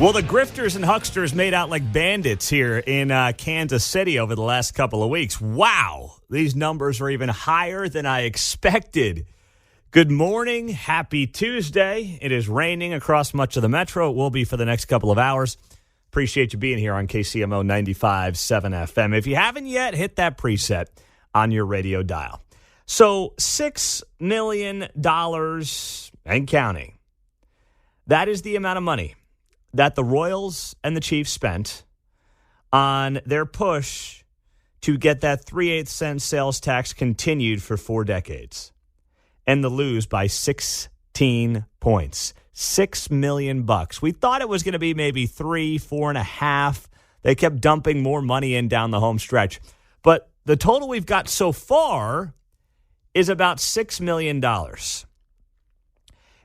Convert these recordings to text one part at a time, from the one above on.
Well, the grifters and hucksters made out like bandits here in Kansas City over the last couple of weeks. Wow, these numbers are even higher than I expected. Good morning. Happy Tuesday. It is raining across much of the metro. It will be for the next couple of hours. Appreciate you being here on KCMO 95.7 FM. If you haven't yet, hit that preset on your radio dial. So $6 million and counting. That is the amount of money that the Royals and the Chiefs spent on their push to get that 3/8 cent sales tax continued for 4 decades and to lose by 16 points. $6 million. We thought it was going to be maybe 3, 4.5. They kept dumping more money in down the home stretch. But the total we've got so far is about $6 million.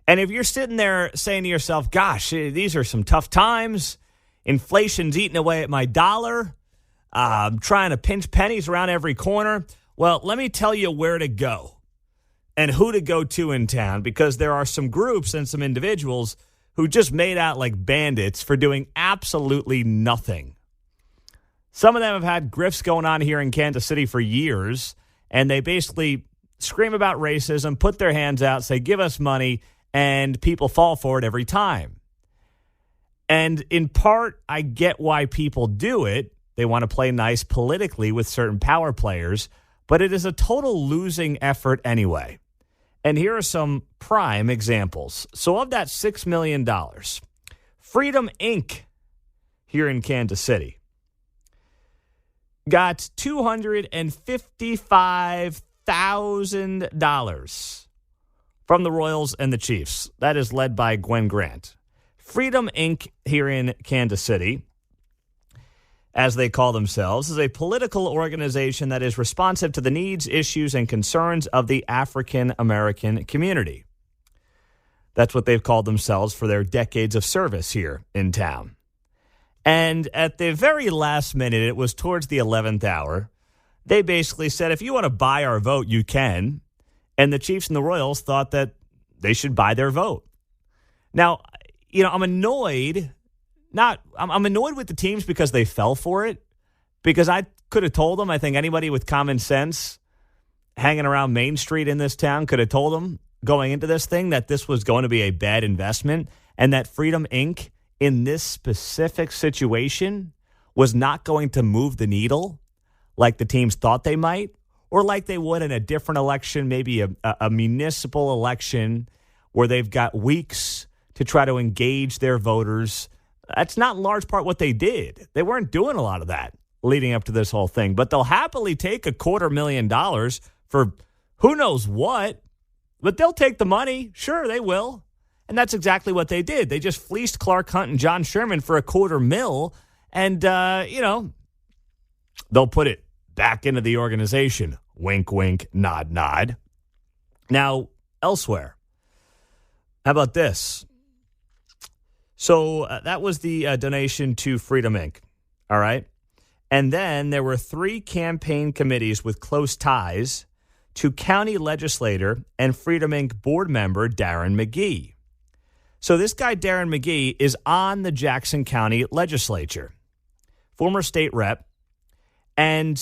And if you're sitting there saying to yourself, gosh, these are some tough times. Inflation's eating away at my dollar. I'm trying to pinch pennies around every corner. Well, let me tell you where to go and who to go to in town, because there are some groups and some individuals who just made out like bandits for doing absolutely nothing. Some of them have had grifts going on here in Kansas City for years, and they basically scream about racism, put their hands out, say, give us money, and people fall for it every time. And in part, I get why people do it. They want to play nice politically with certain power players, but it is a total losing effort anyway. And here are some prime examples. So of that $6 million, Freedom Inc. here in Kansas City got $255,000 from the Royals and the Chiefs. That is led by Gwen Grant. Freedom Inc. here in Kansas City, as they call themselves, is a political organization that is responsive to the needs, issues, and concerns of the African American community. That's what they've called themselves for their decades of service here in town. And at the very last minute, it was towards the 11th hour, they basically said, if you want to buy our vote, you can. And the Chiefs and the Royals thought that they should buy their vote. Now, I'm annoyed. I'm annoyed with the teams because they fell for it. Because I could have told them, I think anybody with common sense hanging around Main Street in this town could have told them going into this thing that this was going to be a bad investment and that Freedom Inc. in this specific situation was not going to move the needle like the teams thought they might, or like they would in a different election, maybe a municipal election where they've got weeks to try to engage their voters. That's not in large part what they did. They weren't doing a lot of that leading up to this whole thing. But they'll happily take $250,000 for who knows what. But they'll take the money. Sure, they will. And that's exactly what they did. They just fleeced Clark Hunt and John Sherman for $250,000. And, they'll put it back into the organization. Wink, wink, nod, nod. Now, elsewhere. How about this? So that was the donation to Freedom Inc. All right. And then there were 3 campaign committees with close ties to county legislator and Freedom Inc. board member Darren McGee. So this guy, Darren McGee, is on the Jackson County legislature, former state rep. And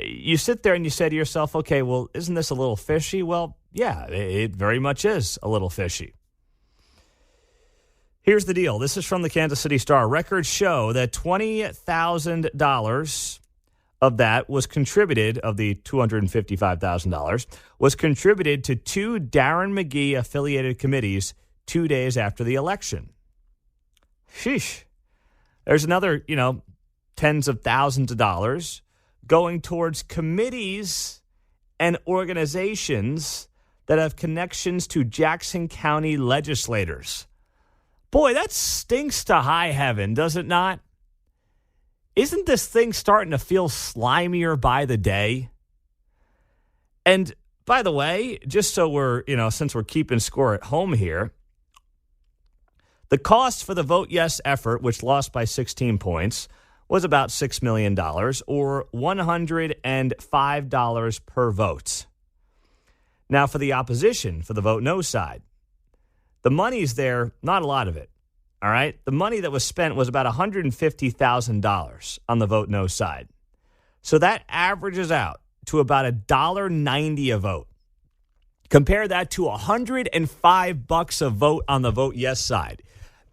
you sit there and you say to yourself, okay, well, isn't this a little fishy? Well, yeah, it very much is a little fishy. Here's the deal. This is from the Kansas City Star. Records show that $20,000 of that was contributed, of the $255,000, was contributed to 2 Darren McGee affiliated committees 2 days after the election. Sheesh. There's another, tens of thousands of dollars going towards committees and organizations that have connections to Jackson County legislators. Boy, that stinks to high heaven, does it not? Isn't this thing starting to feel slimier by the day? And by the way, just so we're, since we're keeping score at home here, the cost for the Vote Yes effort, which lost by 16 points, was about $6 million, or $105 per vote. Now, for the opposition, for the Vote No side, the money's there, not a lot of it. all right? The money that was spent was about $150,000 on the vote no side. So that averages out to about $1.90 a vote. Compare that to $105 a vote on the vote yes side.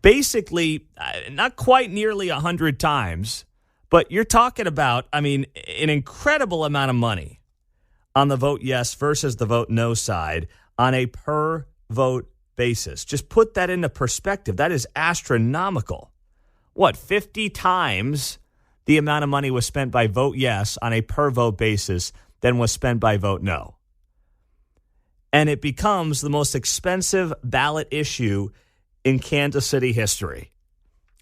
Basically, not quite nearly 100 times, but you're talking about, an incredible amount of money on the vote yes versus the vote no side on a per vote basis. Just put that into perspective. That is astronomical. 50 times the amount of money was spent by vote yes on a per vote basis than was spent by vote no. And it becomes the most expensive ballot issue in Kansas City history.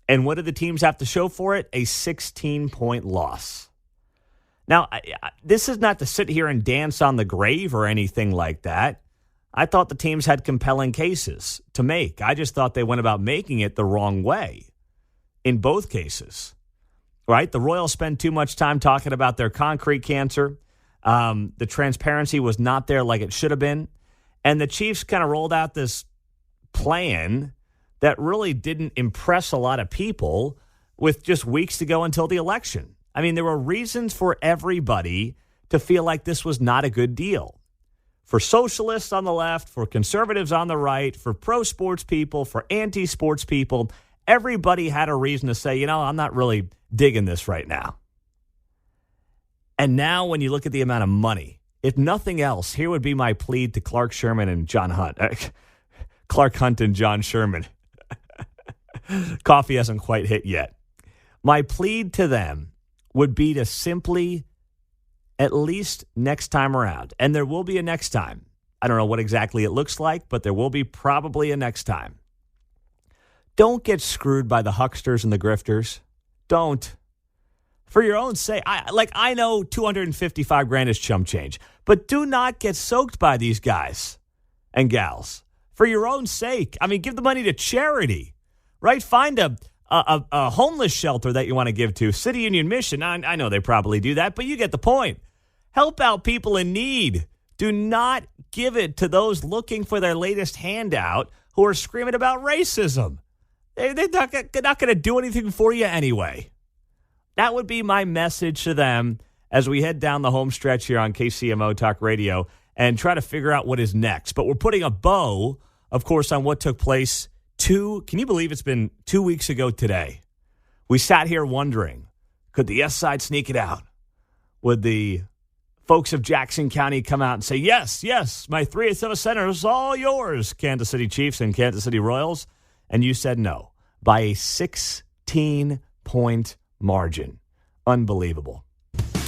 And what do the teams have to show for it? A 16-point loss. Now, this is not to sit here and dance on the grave or anything like that. I thought the teams had compelling cases to make. I just thought they went about making it the wrong way in both cases, right? The Royals spend too much time talking about their concrete cancer. The transparency was not there like it should have been. And the Chiefs kind of rolled out this plan that really didn't impress a lot of people with just weeks to go until the election. There were reasons for everybody to feel like this was not a good deal. For socialists on the left, for conservatives on the right, for pro-sports people, for anti-sports people, everybody had a reason to say, I'm not really digging this right now. And now when you look at the amount of money, if nothing else, here would be my plea to Clark Sherman and John Hunt. Clark Hunt and John Sherman. Coffee hasn't quite hit yet. My plea to them would be to simply, at least next time around, and there will be a next time. I don't know what exactly it looks like, but there will be probably a next time. Don't get screwed by the hucksters and the grifters. Don't. For your own sake, I know $255,000 is chump change, but do not get soaked by these guys and gals. For your own sake, give the money to charity, right? Find a homeless shelter that you want to give to. City Union Mission, I know they probably do that, but you get the point. Help out people in need. Do not give it to those looking for their latest handout who are screaming about racism. They're not going to do anything for you anyway. That would be my message to them as we head down the home stretch here on KCMO Talk Radio and try to figure out what is next. But we're putting a bow, of course, on what took place can you believe it's been 2 weeks ago today? We sat here wondering, could the yes side sneak it out? Would the folks of Jackson County come out and say, yes, my 3/8 Senators, all yours, Kansas City Chiefs and Kansas City Royals? And you said no by a 16-point margin. Unbelievable.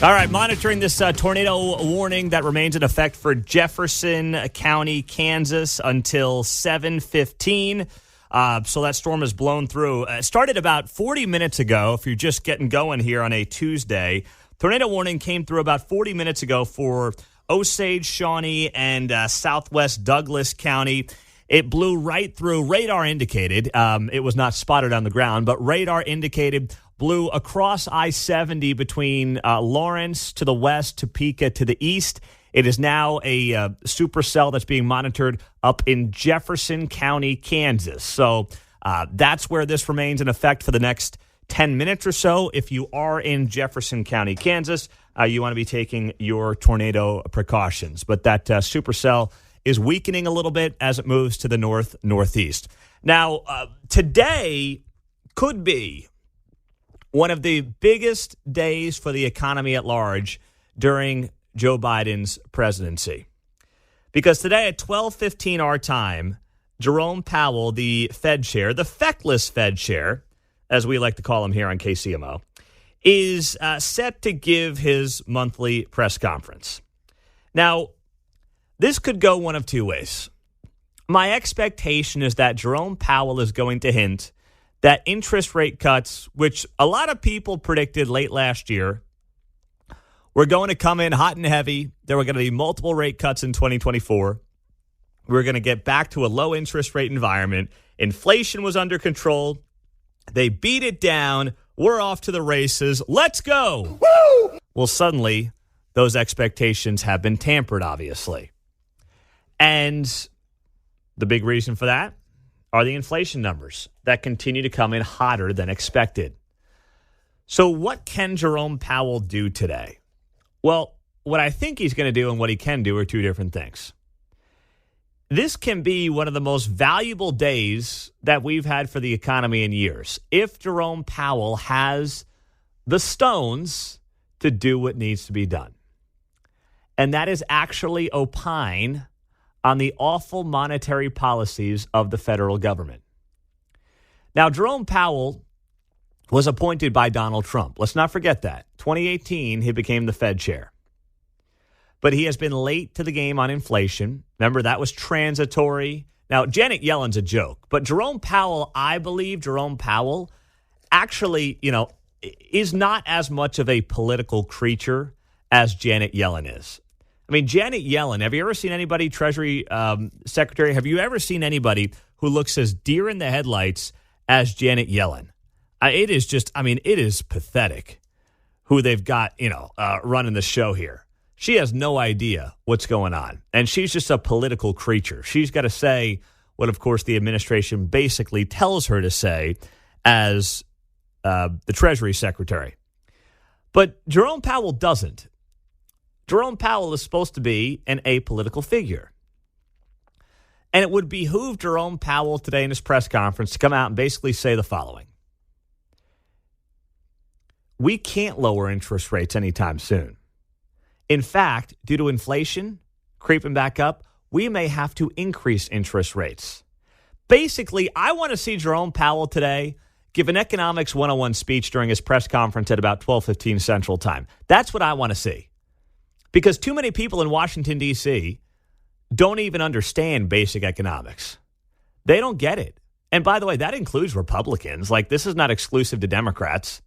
All right, monitoring this tornado warning that remains in effect for Jefferson County, Kansas until 7:15. So that storm has blown through. It started about 40 minutes ago, if you're just getting going here on a Tuesday. Tornado warning came through about 40 minutes ago for Osage, Shawnee, and southwest Douglas County. It blew right through. Radar indicated, it was not spotted on the ground, but radar indicated blew across I-70 between Lawrence to the west, Topeka to the east. It is now a supercell that's being monitored up in Jefferson County, Kansas. So that's where this remains in effect for the next 10 minutes or so. If you are in Jefferson County, Kansas, you want to be taking your tornado precautions. But that supercell is weakening a little bit as it moves to the northeast. Now, today could be one of the biggest days for the economy at large during Joe Biden's presidency. Because today at 12:15 our time, Jerome Powell, the Fed chair, the feckless Fed chair, as we like to call him here on KCMO, is set to give his monthly press conference. Now, this could go one of two ways. My expectation is that Jerome Powell is going to hint that interest rate cuts, which a lot of people predicted late last year, were going to come in hot and heavy. There were going to be multiple rate cuts in 2024. We're going to get back to a low interest rate environment. Inflation was under control. They beat it down. We're off to the races. Let's go. Woo! Well, suddenly, those expectations have been tampered, obviously. And the big reason for that, are the inflation numbers that continue to come in hotter than expected. So what can Jerome Powell do today? Well, what I think he's going to do and what he can do are two different things. This can be one of the most valuable days that we've had for the economy in years if Jerome Powell has the stones to do what needs to be done. And that is actually opine on the awful monetary policies of the federal government. Now, Jerome Powell was appointed by Donald Trump. Let's not forget that. 2018, he became the Fed chair. But he has been late to the game on inflation. Remember, that was transitory. Now, Janet Yellen's a joke. But Jerome Powell, I believe Jerome Powell actually, is not as much of a political creature as Janet Yellen is. I mean, Janet Yellen, have you ever seen anybody, Treasury Secretary, have you ever seen anybody who looks as deer in the headlights as Janet Yellen? It is pathetic who they've got, running the show here. She has no idea what's going on. And she's just a political creature. She's got to say what, of course, the administration basically tells her to say as the Treasury Secretary. But Jerome Powell doesn't. Jerome Powell is supposed to be an apolitical figure. And it would behoove Jerome Powell today in his press conference to come out and basically say the following. We can't lower interest rates anytime soon. In fact, due to inflation creeping back up, we may have to increase interest rates. Basically, I want to see Jerome Powell today give an economics 101 speech during his press conference at about 12:15 Central Time. That's what I want to see. Because too many people in Washington, D.C. don't even understand basic economics. They don't get it. And by the way, that includes Republicans. Like, this is not exclusive to Democrats.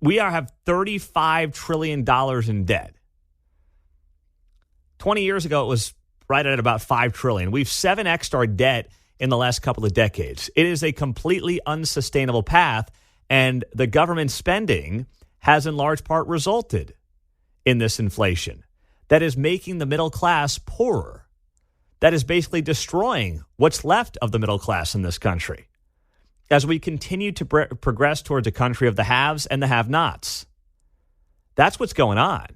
We have $35 trillion in debt. 20 years ago, it was right at about $5 trillion. We've 7x'd our debt in the last couple of decades. It is a completely unsustainable path, and the government spending has in large part resulted in this inflation that is making the middle class poorer, that is basically destroying what's left of the middle class in this country as we continue to progress towards a country of the haves and the have-nots. That's what's going on.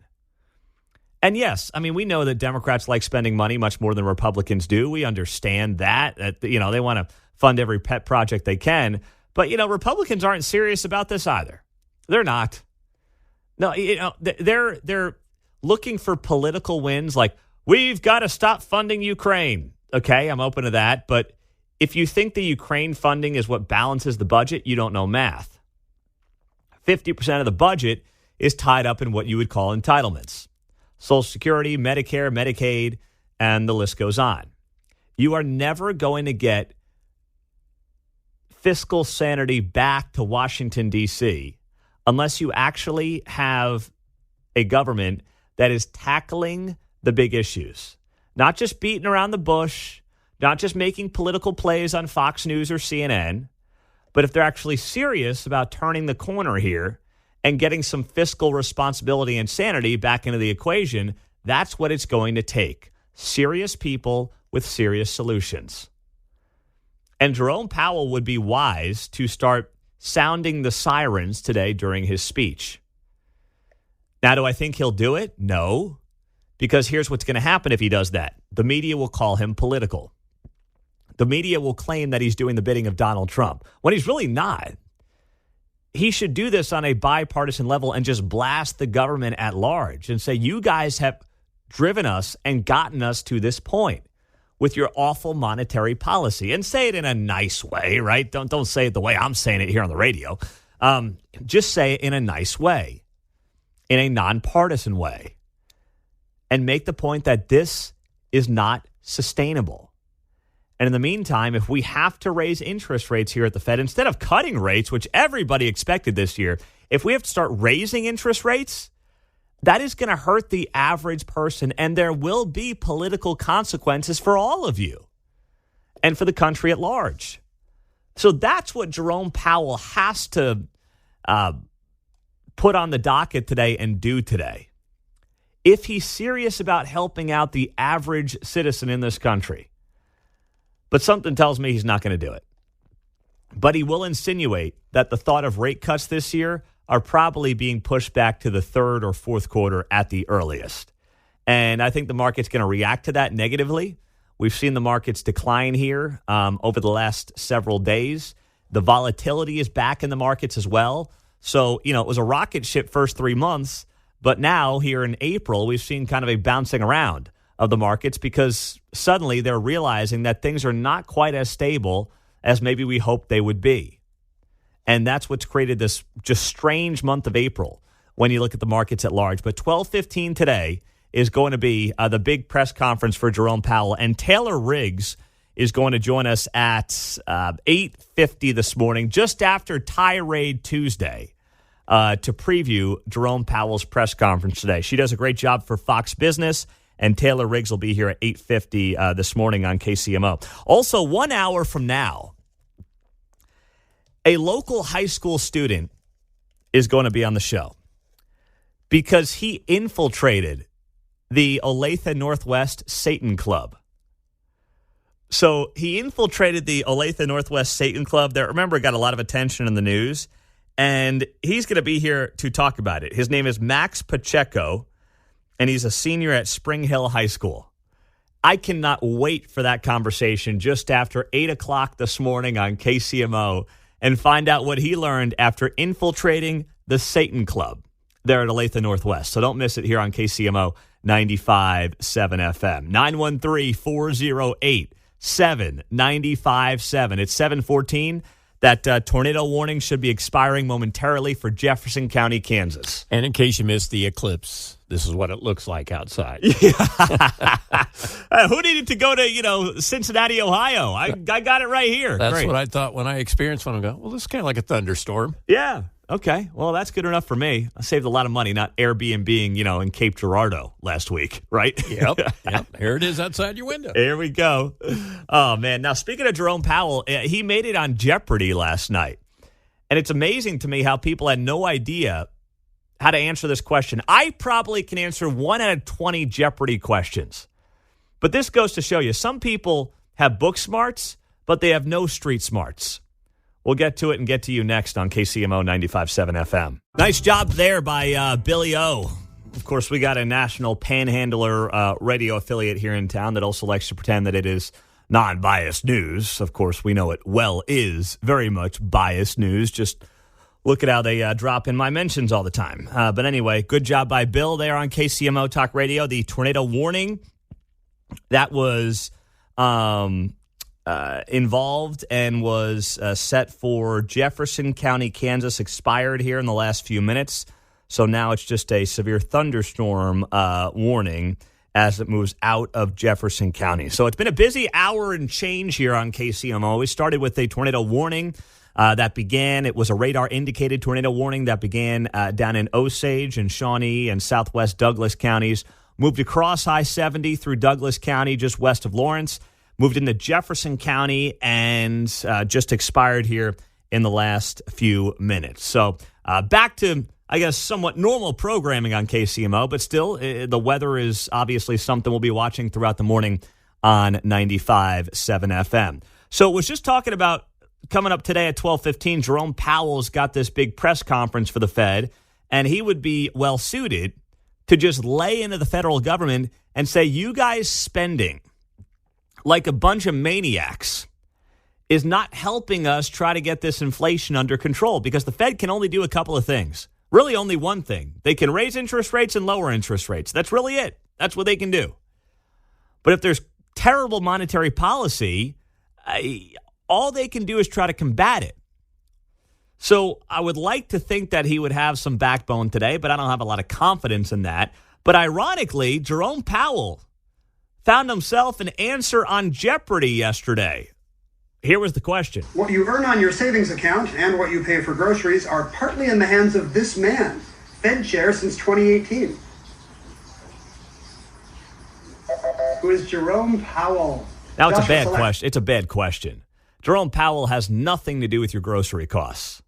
And yes, I mean, we know that Democrats like spending money much more than Republicans do. We understand that they want to fund every pet project they can. But, Republicans aren't serious about this either. They're not. No, they're looking for political wins like, we've got to stop funding Ukraine. Okay, I'm open to that. But if you think the Ukraine funding is what balances the budget, you don't know math. 50% of the budget is tied up in what you would call entitlements. Social Security, Medicare, Medicaid, and the list goes on. You are never going to get fiscal sanity back to Washington, D.C., unless you actually have a government that is tackling the big issues, not just beating around the bush, not just making political plays on Fox News or CNN, but if they're actually serious about turning the corner here and getting some fiscal responsibility and sanity back into the equation, that's what it's going to take. Serious people with serious solutions. And Jerome Powell would be wise to start sounding the sirens today during his speech. Now, do I think he'll do it? No, because here's what's going to happen if he does that. The media will call him political. The media will claim that he's doing the bidding of Donald Trump, when he's really not. He should do this on a bipartisan level and just blast the government at large and say, you guys have driven us and gotten us to this point with your awful monetary policy, and say it in a nice way, right? Don't say it the way I'm saying it here on the radio. Just say it in a nice way, in a nonpartisan way, and make the point that this is not sustainable. And in the meantime, if we have to raise interest rates here at the Fed, instead of cutting rates, which everybody expected this year, if we have to start raising interest rates, that is going to hurt the average person, and there will be political consequences for all of you and for the country at large. So that's what Jerome Powell has to put on the docket today and do today. If he's serious about helping out the average citizen in this country, but something tells me he's not going to do it. But he will insinuate that the thought of rate cuts this year are probably being pushed back to the third or fourth quarter at the earliest. And I think the market's going to react to that negatively. We've seen the markets decline here over the last several days. The volatility is back in the markets as well. So, it was a rocket ship first 3 months, but now here in April, we've seen kind of a bouncing around of the markets because suddenly they're realizing that things are not quite as stable as maybe we hoped they would be. And that's what's created this just strange month of April when you look at the markets at large. But 12:15 today is going to be the big press conference for Jerome Powell. And Taylor Riggs is going to join us at 8:50 this morning, just after Tirade Tuesday, to preview Jerome Powell's press conference today. She does a great job for Fox Business, and Taylor Riggs will be here at 8:50 this morning on KCMO. Also, 1 hour from now, a local high school student is going to be on the show because he infiltrated the Olathe Northwest Satan Club. So he infiltrated the Olathe Northwest Satan Club. That, remember, got a lot of attention in the news, and he's going to be here to talk about it. His name is Max Pacheco, and he's a senior at Spring Hill High School. I cannot wait for that conversation just after 8 o'clock this morning on KCMO and find out what he learned after infiltrating the Satan Club there at Olathe Northwest. So don't miss it here on KCMO 95.7 FM. 913-408-7957. It's 7:14. That tornado warning should be expiring momentarily for Jefferson County, Kansas. And in case you missed the eclipse, this is what it looks like outside. Who needed to go to, Cincinnati, Ohio? I got it right here. That's Great. what I thought when I experienced one. I go, well, this is kind of like a thunderstorm. Yeah. Okay. Well, that's good enough for me. I saved a lot of money not Airbnb-ing, in Cape Girardeau last week, right? Yep. Here it is outside your window. Here we go. Oh, man. Now, speaking of Jerome Powell, he made it on Jeopardy last night. And it's amazing to me how people had no idea how to answer this question. I probably can answer 1 out of 20 Jeopardy questions. But this goes to show you, some people have book smarts, but they have no street smarts. We'll get to it and get to you next on KCMO 95.7 FM. Nice job there by Billy O. Of course, we got a national panhandler radio affiliate here in town that also likes to pretend that it is non-biased news. Of course, we know it well is very much biased news. Just look at how they drop in my mentions all the time. But anyway, good job by Bill there on KCMO Talk Radio. The tornado warning that was involved and was set for Jefferson County, Kansas, expired here in the last few minutes. So now it's just a severe thunderstorm warning as it moves out of Jefferson County. So it's been a busy hour and change here on KCMO. We started with a tornado warning that began. It was a radar-indicated tornado warning that began down in Osage and Shawnee and southwest Douglas counties, moved across I-70 through Douglas County just west of Lawrence, moved into Jefferson County, and just expired here in the last few minutes. So back to, I guess, somewhat normal programming on KCMO, but still, the weather is obviously something we'll be watching throughout the morning on 95.7 FM. So was just talking about coming up today at 12:15, Jerome Powell's got this big press conference for the Fed, and he would be well-suited to just lay into the federal government and say, you guys spending like a bunch of maniacs is not helping us try to get this inflation under control, because the Fed can only do a couple of things. Really only one thing. They can raise interest rates and lower interest rates. That's really it. That's what they can do. But if there's terrible monetary policy, all they can do is try to combat it. So I would like to think that he would have some backbone today, but I don't have a lot of confidence in that. But ironically, Jerome Powell found himself an answer on Jeopardy yesterday. Here was the question. What you earn on your savings account and what you pay for groceries are partly in the hands of this man, Fed chair since 2018. Who is Jerome Powell? Now, it's a bad question. It's a bad question. Jerome Powell has nothing to do with your grocery costs.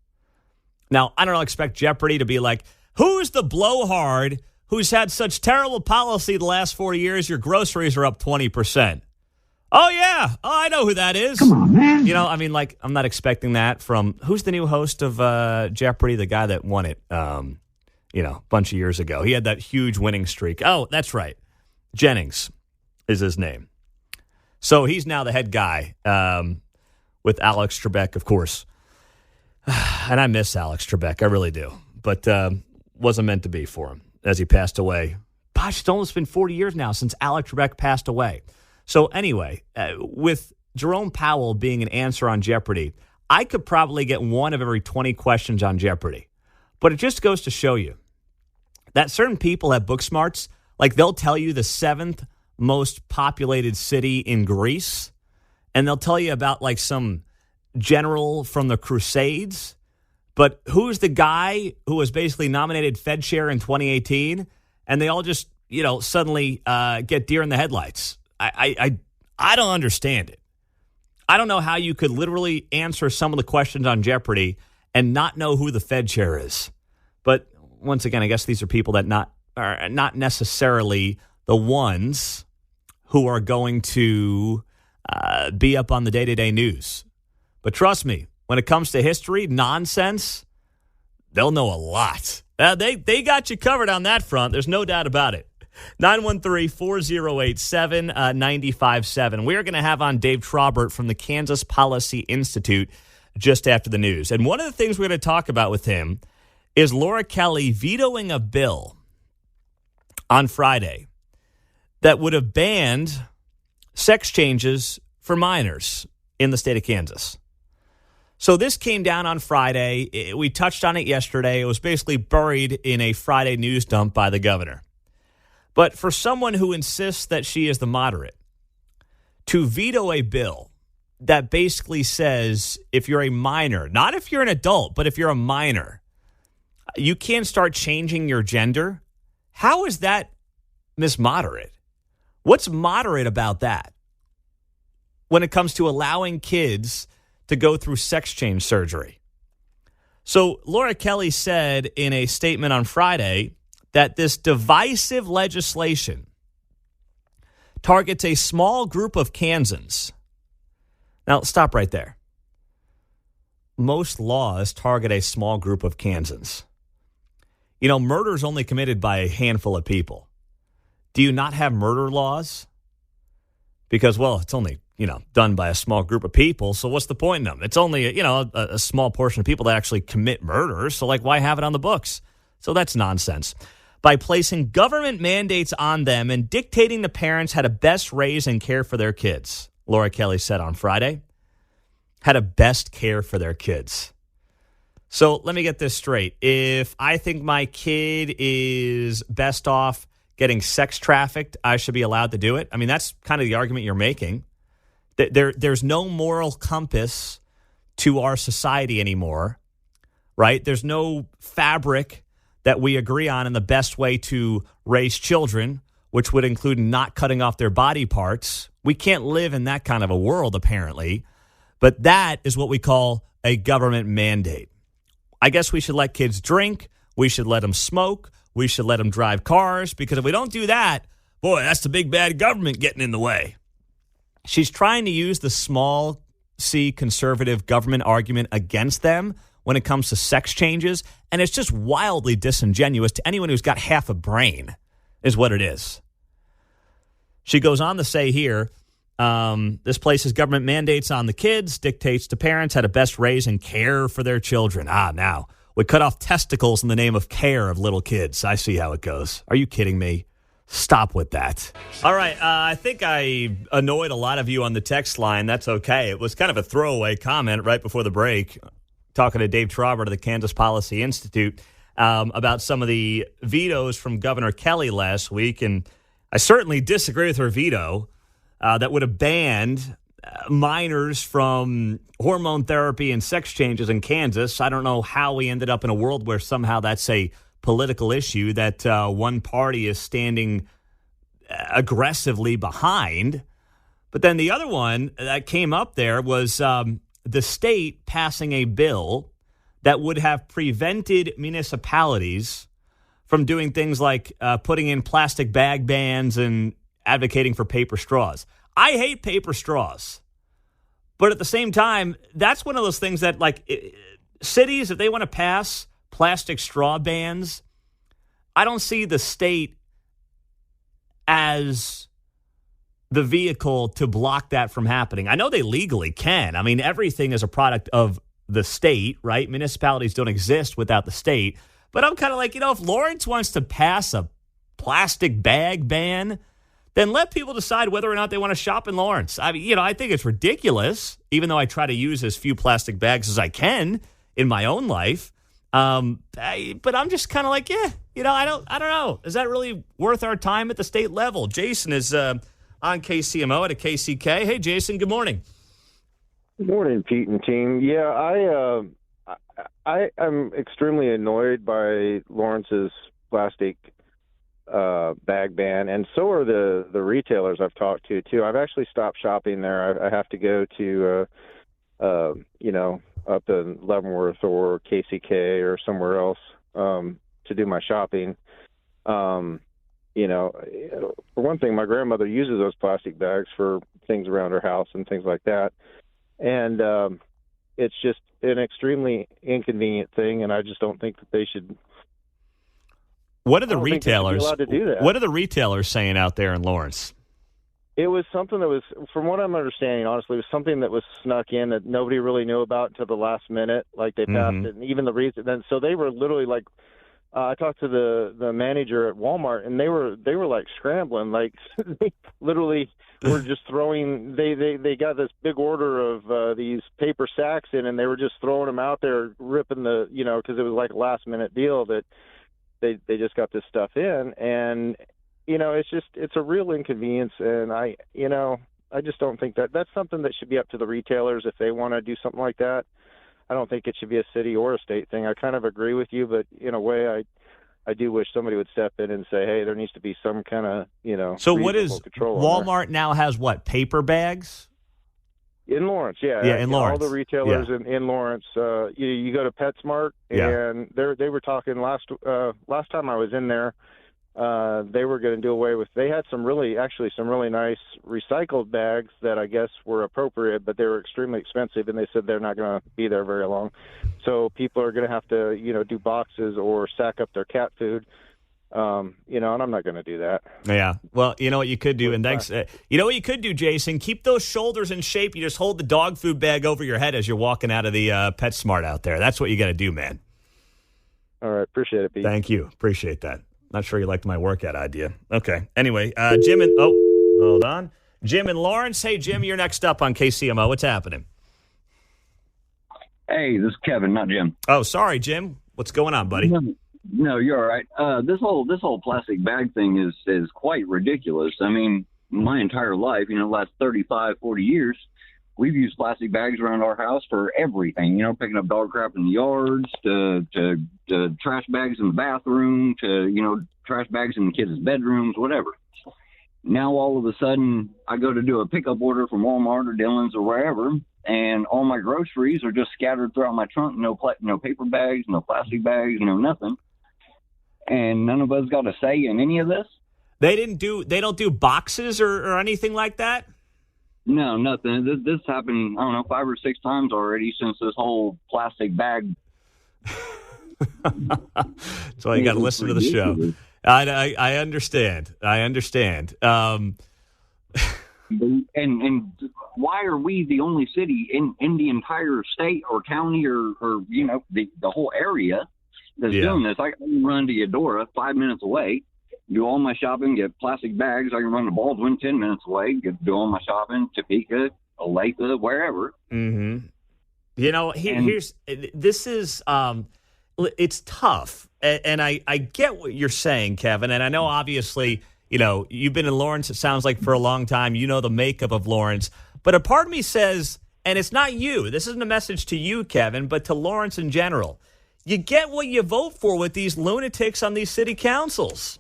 Now, I don't expect Jeopardy to be like, who's the blowhard who's had such terrible policy the last 4 years, your groceries are up 20%. Oh, yeah. Oh, I know who that is. Come on, man. You know, I mean, like, I'm not expecting that from, who's the new host of Jeopardy? The guy that won it, a bunch of years ago. He had that huge winning streak. Oh, that's right. Jennings is his name. So he's now the head guy with Alex Trebek, of course. And I miss Alex Trebek. I really do. But wasn't meant to be for him as he passed away. Gosh, it's almost been 40 years now since Alex Trebek passed away. So anyway, with Jerome Powell being an answer on Jeopardy, I could probably get one of every 20 questions on Jeopardy. But it just goes to show you that certain people have book smarts. Like, they'll tell you the 7th most populated city in Greece, and they'll tell you about, like, some general from the Crusades. But who's the guy who was basically nominated Fed chair in 2018? And they all just, suddenly get deer in the headlights. I don't understand it. I don't know how you could literally answer some of the questions on Jeopardy and not know who the Fed chair is. But once again, I guess these are people that are not necessarily the ones who are going to be up on the day-to-day news. But trust me, when it comes to history, nonsense, they'll know a lot. They got you covered on that front. There's no doubt about it. 913-408-7957. We are going to have on Dave Traubert from the Kansas Policy Institute just after the news. And one of the things we're going to talk about with him is Laura Kelly vetoing a bill on Friday that would have banned sex changes for minors in the state of Kansas. So this came down on Friday. We touched on it yesterday. It was basically buried in a Friday news dump by the governor. But for someone who insists that she is the moderate, to veto a bill that basically says if you're a minor, not if you're an adult, but if you're a minor, you can't start changing your gender. How is that moderate? What's moderate about that when it comes to allowing kids to go through sex change surgery? So Laura Kelly said in a statement on Friday that this divisive legislation targets a small group of Kansans. Now, stop right there. Most laws target a small group of Kansans. Murder is only committed by a handful of people. Do you not have murder laws? Because, well, it's only, done by a small group of people, so what's the point in them? It's only, a small portion of people that actually commit murder, so, why have it on the books? So that's nonsense. By placing government mandates on them and dictating the parents how to best raise and care for their kids, Laura Kelly said on Friday, how to best care for their kids. So let me get this straight. If I think my kid is best off getting sex trafficked, I should be allowed to do it. I mean, that's kind of the argument you're making. There's no moral compass to our society anymore, right? There's no fabric that we agree on in the best way to raise children, which would include not cutting off their body parts. We can't live in that kind of a world, apparently. But that is what we call a government mandate. I guess we should let kids drink. We should let them smoke. We should let them drive cars. Because if we don't do that, boy, that's the big bad government getting in the way. She's trying to use the small C conservative government argument against them when it comes to sex changes. And it's just wildly disingenuous to anyone who's got half a brain, is what it is. She goes on to say here, this places government mandates on the kids, dictates to parents how to best raise and care for their children. Now, we cut off testicles in the name of care of little kids. I see how it goes. Are you kidding me? Stop with that. All right, I think I annoyed a lot of you on the text line. That's okay. It was kind of a throwaway comment right before the break, talking to Dave Traubert of the Kansas Policy Institute about some of the vetoes from Governor Kelly last week. And I certainly disagree with her veto that would have banned minors from hormone therapy and sex changes in Kansas. I don't know how we ended up in a world where somehow that's a political issue that one party is standing aggressively behind. But then the other one that came up there was the state passing a bill that would have prevented municipalities from doing things like putting in plastic bag bans and advocating for paper straws. I hate paper straws. But at the same time, that's one of those things that, like, cities, if they want to pass plastic straw bans, I don't see the state as the vehicle to block that from happening. I know they legally can. I mean, everything is a product of the state, right? Municipalities don't exist without the state. But I'm kind of like, if Lawrence wants to pass a plastic bag ban, then let people decide whether or not they want to shop in Lawrence. I mean, I think it's ridiculous, even though I try to use as few plastic bags as I can in my own life. But I'm just kind of like, I don't know. Is that really worth our time at the state level? Jason is on KCMO at a KCK. Hey, Jason, good morning. Good morning, Pete and team. Yeah, I'm extremely annoyed by Lawrence's plastic bag ban, and so are the retailers I've talked to too. I've actually stopped shopping there. I have to go to up in Leavenworth or KCK or somewhere else to do my shopping. For one thing, my grandmother uses those plastic bags for things around her house and things like that, and it's just an extremely inconvenient thing, and I just don't think that they should. What are the retailers allowed to do that. What are the retailers saying out there in Lawrence? It was something that was, from what I'm understanding, honestly, it was something that was snuck in that nobody really knew about until the last minute. Like they passed it, and even the reason. Then so they were literally like, I talked to the manager at Walmart, and they were like scrambling, like they literally were just throwing. They got this big order of these paper sacks in, and they were just throwing them out there, ripping because it was like a last minute deal that. They just got this stuff in, and it's a real inconvenience, and I just don't think that's something that should be up to the retailers if they want to do something like that. I don't think it should be a city or a state thing. I kind of agree with you, but in a way, I do wish somebody would step in and say, hey, there needs to be some kind of So what is control Walmart now has what, paper bags? In Lawrence, yeah. Yeah, in Lawrence. All the retailers in Lawrence. You go to PetSmart, and they were talking last time I was in there, they were going to do away with. They had some really nice recycled bags that I guess were appropriate, but they were extremely expensive, and they said they're not going to be there very long. So people are going to have to do boxes or sack up their cat food. And I'm not going to do that. Yeah. Well, you know what you could do, and thanks. You know what you could do, Jason? Keep those shoulders in shape. You just hold the dog food bag over your head as you're walking out of the PetSmart out there. That's what you got to do, man. All right. Appreciate it, Pete. Thank you. Appreciate that. Not sure you liked my workout idea. Okay. Anyway, Jim and hold on. Jim and Lawrence. Hey, Jim, you're next up on KCMO. What's happening? Hey, this is Kevin, not Jim. Oh, sorry, Jim. What's going on, buddy? No, you're all right. This whole plastic bag thing is quite ridiculous. I mean, my entire life, the last 35, 40 years, we've used plastic bags around our house for everything. Picking up dog crap in the yards, to trash bags in the bathroom, to trash bags in the kids' bedrooms, whatever. Now all of a sudden, I go to do a pickup order from Walmart or Dillon's or wherever, and all my groceries are just scattered throughout my trunk. No paper bags, no plastic bags, nothing. And none of us got a say in any of this. They don't do boxes or anything like that? No, nothing. This happened, I don't know, 5 or 6 times already since this whole plastic bag. So you got to listen to the show. I understand. And why are we the only city in the entire state or county or the whole area that's doing this? I can run to Eudora 5 minutes away, do all my shopping, get plastic bags. I can run to Baldwin 10 minutes away, do all my shopping, Topeka, Olathe, wherever. Mm-hmm. This is it's tough. And I get what you're saying, Kevin. And I know, obviously, you've been in Lawrence, it sounds like, for a long time. You know the makeup of Lawrence. But a part of me says, and it's not you, this isn't a message to you, Kevin, but to Lawrence in general. You get what you vote for with these lunatics on these city councils.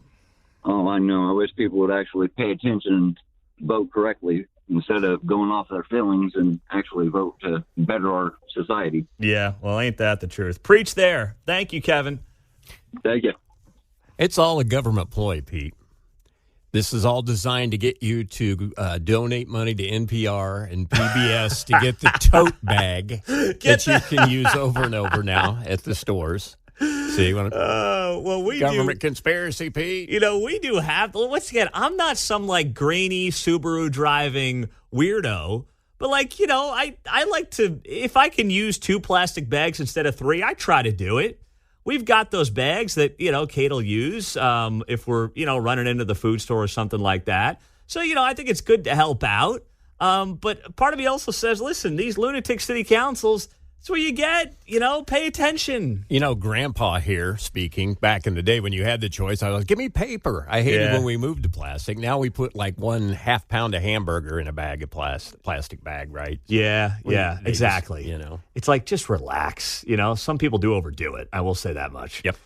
Oh, I know. I wish people would actually pay attention and vote correctly instead of going off their feelings and actually vote to better our society. Yeah, well, ain't that the truth? Preach there. Thank you, Kevin. Thank you. It's all a government ploy, Pete. This is all designed to get you to donate money to NPR and PBS to get the tote bag that you can use over and over now at the stores. See, government conspiracy, Pete. We do have. Once again, I'm not some grainy Subaru driving weirdo, but I like to. If I can use 2 plastic bags instead of 3, I try to do it. We've got those bags that, Kate will use if we're, running into the food store or something like that. So, I think it's good to help out. But part of me also says, listen, these lunatic city councils, that's what you get, pay attention. Grandpa here speaking, back in the day when you had the choice, I was like, give me paper. I hated when we moved to plastic. Now we put 1 half pound of hamburger in a bag of plastic bag, right? Yeah, exactly. It's just relax. Some people do overdo it. I will say that much. Yep.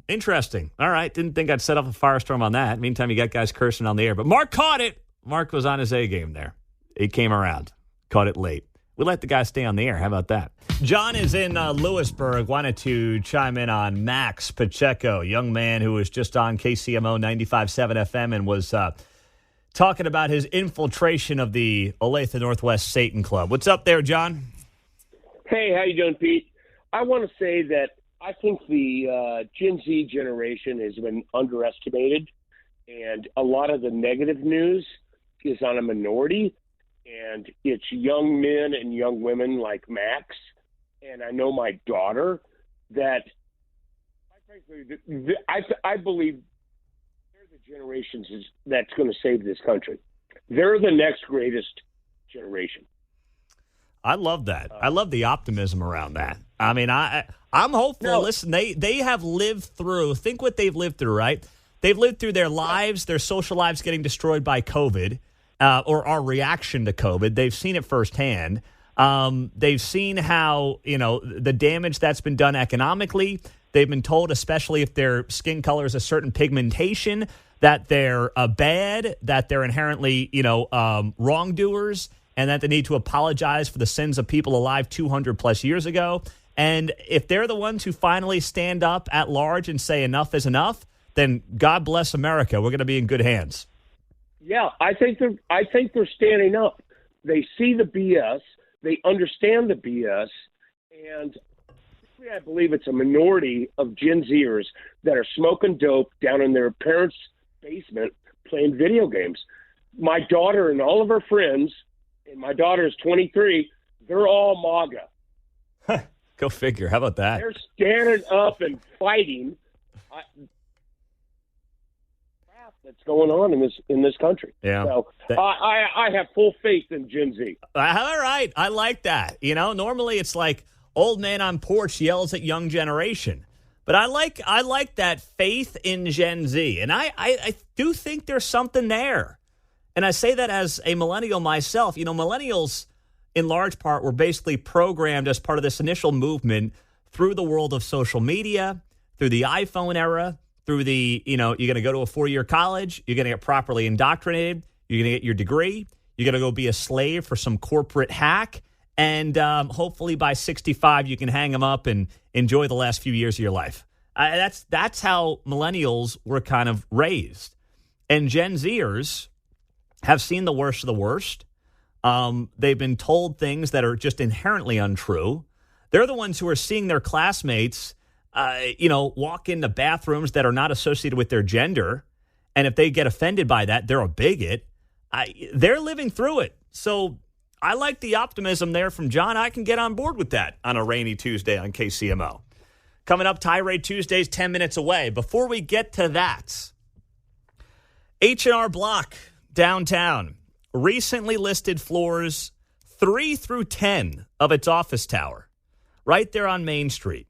Interesting. All right. Didn't think I'd set off a firestorm on that. Meantime, you got guys cursing on the air. But Mark caught it. Mark was on his A game there. He came around. Caught it late. We let the guy stay on the air. How about that? John is in Lewisburg. Wanted to chime in on Max Pacheco, young man who was just on KCMO 95.7 FM and was talking about his infiltration of the Olathe Northwest Satan Club. What's up there, John? Hey, how you doing, Pete? I want to say that I think the Gen Z generation has been underestimated, and a lot of the negative news is on a minority. And it's young men and young women like Max. And I know my daughter that I believe they're the generations that's going to save this country. They're the next greatest generation. I love that. I love the optimism around that. I mean, I'm hopeful. No. Listen, they have lived through, think what they've lived through, right? They've lived through their lives, their social lives getting destroyed by COVID. Or our reaction to COVID. They've seen it firsthand. They've seen how, the damage that's been done economically. They've been told, especially if their skin color is a certain pigmentation, that they're bad, that they're inherently, wrongdoers, and that they need to apologize for the sins of people alive 200 plus years ago. And if they're the ones who finally stand up at large and say enough is enough, then God bless America. We're going to be in good hands. Yeah, I think they're standing up. They see the BS, they understand the BS, and I believe it's a minority of Gen Zers that are smoking dope down in their parents' basement playing video games. My daughter and all of her friends, and my daughter is 23, they're all MAGA. Go figure. How about that? They're standing up and fighting. That's going on in this country. Yeah. So I have full faith in Gen Z. All right. I like that. Normally it's like old man on porch yells at young generation. But I like that faith in Gen Z. And I do think there's something there. And I say that as a millennial myself. Millennials, in large part, were basically programmed as part of this initial movement through the world of social media, through the iPhone era, through the, you're going to go to a 4-year college, you're going to get properly indoctrinated, you're going to get your degree, you're going to go be a slave for some corporate hack, and hopefully by 65 you can hang them up and enjoy the last few years of your life. That's how millennials were kind of raised. And Gen Zers have seen the worst of the worst. They've been told things that are just inherently untrue. They're the ones who are seeing their classmates walk into bathrooms that are not associated with their gender. And if they get offended by that, they're a bigot. They're living through it. So I like the optimism there from John. I can get on board with that on a rainy Tuesday on KCMO. Coming up, Tirade Tuesdays, 10 minutes away. Before we get to that, H&R Block downtown recently listed floors 3 through 10 of its office tower right there on Main Street.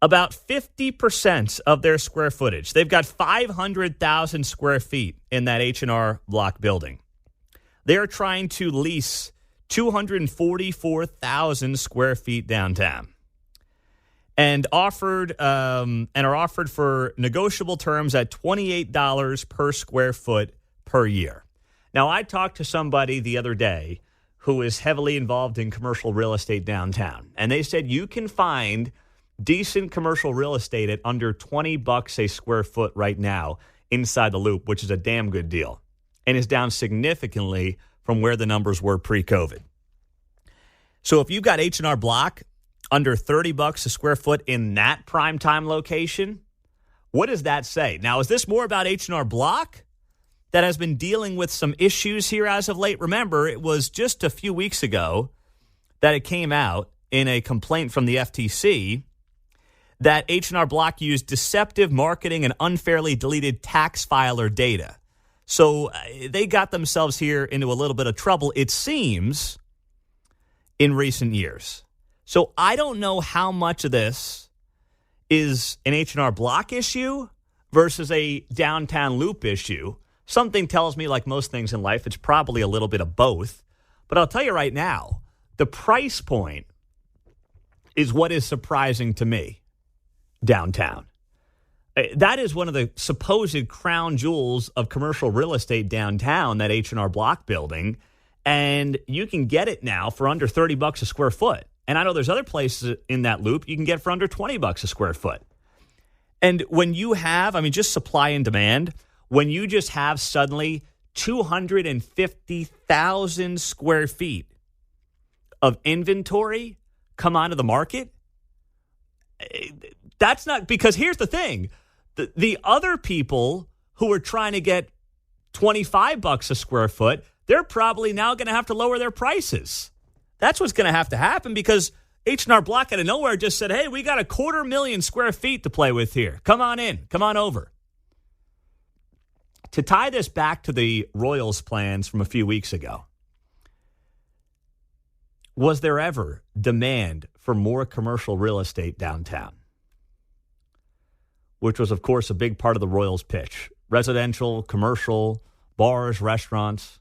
About 50% of their square footage. They've got 500,000 square feet in that H&R Block building. They're trying to lease 244,000 square feet downtown, and are offered for negotiable terms at $28 per square foot per year. Now, I talked to somebody the other day who is heavily involved in commercial real estate downtown, and they said you can find decent commercial real estate at under $20 a square foot right now inside the loop, which is a damn good deal, and is down significantly from where the numbers were pre-COVID. So if you've got H&R Block under $30 a square foot in that primetime location, what does that say? Now, is this more about H&R Block that has been dealing with some issues here as of late? Remember, it was just a few weeks ago that it came out in a complaint from the FTC that H&R Block used deceptive marketing and unfairly deleted tax filer data. So they got themselves here into a little bit of trouble, it seems, in recent years. So I don't know how much of this is an H&R Block issue versus a downtown loop issue. Something tells me, like most things in life, it's probably a little bit of both. But I'll tell you right now, the price point is what is surprising to me downtown. That is one of the supposed crown jewels of commercial real estate downtown, that H&R Block building. And you can get it now for under $30 a square foot. And I know there's other places in that loop you can get for under $20 a square foot. And when you have, just supply and demand, when you just have suddenly 250,000 square feet of inventory come onto the market, that's not, because here's the thing. The other people who are trying to get $25 a square foot, they're probably now going to have to lower their prices. That's what's going to have to happen, because H&R Block out of nowhere just said, hey, we got 250,000 square feet to play with here. Come on in. Come on over. To tie this back to the Royals plans from a few weeks ago, was there ever demand for more commercial real estate downtown? Which was, of course, a big part of the Royals pitch. Residential, commercial, bars, restaurants.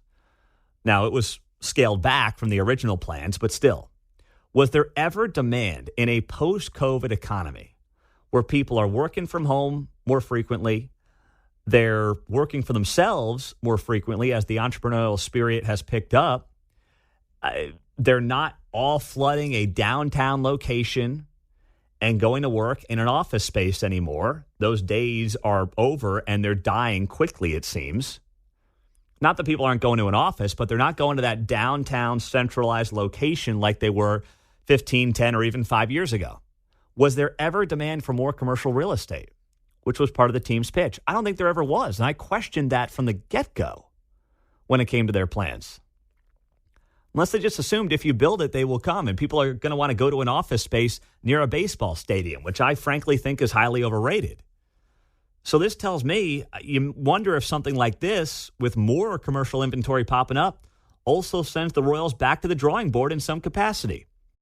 Now, it was scaled back from the original plans, but still. Was there ever demand in a post-COVID economy where people are working from home more frequently, they're working for themselves more frequently as the entrepreneurial spirit has picked up, they're not all flooding a downtown location and going to work in an office space anymore? Those days are over, and they're dying quickly, it seems. Not that people aren't going to an office, but they're not going to that downtown centralized location like they were 15, 10, or even 5 years ago. Was there ever demand for more commercial real estate, which was part of the team's pitch? I don't think there ever was, and I questioned that from the get-go when it came to their plans. Unless they just assumed if you build it, they will come, and people are going to want to go to an office space near a baseball stadium, which I frankly think is highly overrated. So this tells me, you wonder if something like this, with more commercial inventory popping up, also sends the Royals back to the drawing board in some capacity.